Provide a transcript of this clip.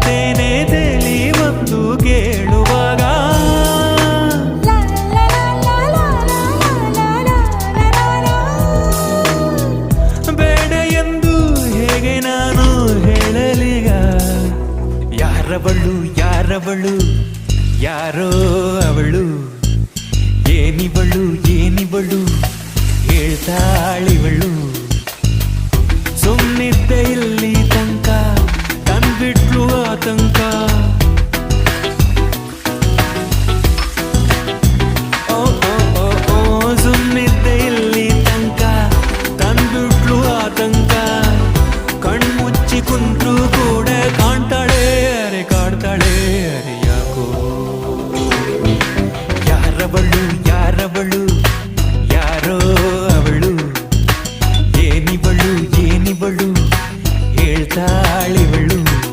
ಹೇಳ್ತೇನೆ ತೇಲಿ ಒಂದು ಕೇಳುವಾಗ ಬೇಡ ಎಂದು ಹೇಗೆ ನಾನು ಹೇಳಲಿಗ ಯಾರವಳು ಯಾರವಳು ಯಾರೋ ಅವಳು ಏನಿವಳು ಏನಿವಳು ಹೇಳ್ತಾಳಿವಳು ಸುಮ್ಮನಿದ್ದೆ ಇಲ್ಲಿ ತನಕ ತಂದ್ಬಿಟ್ಲು ಆತಂಕ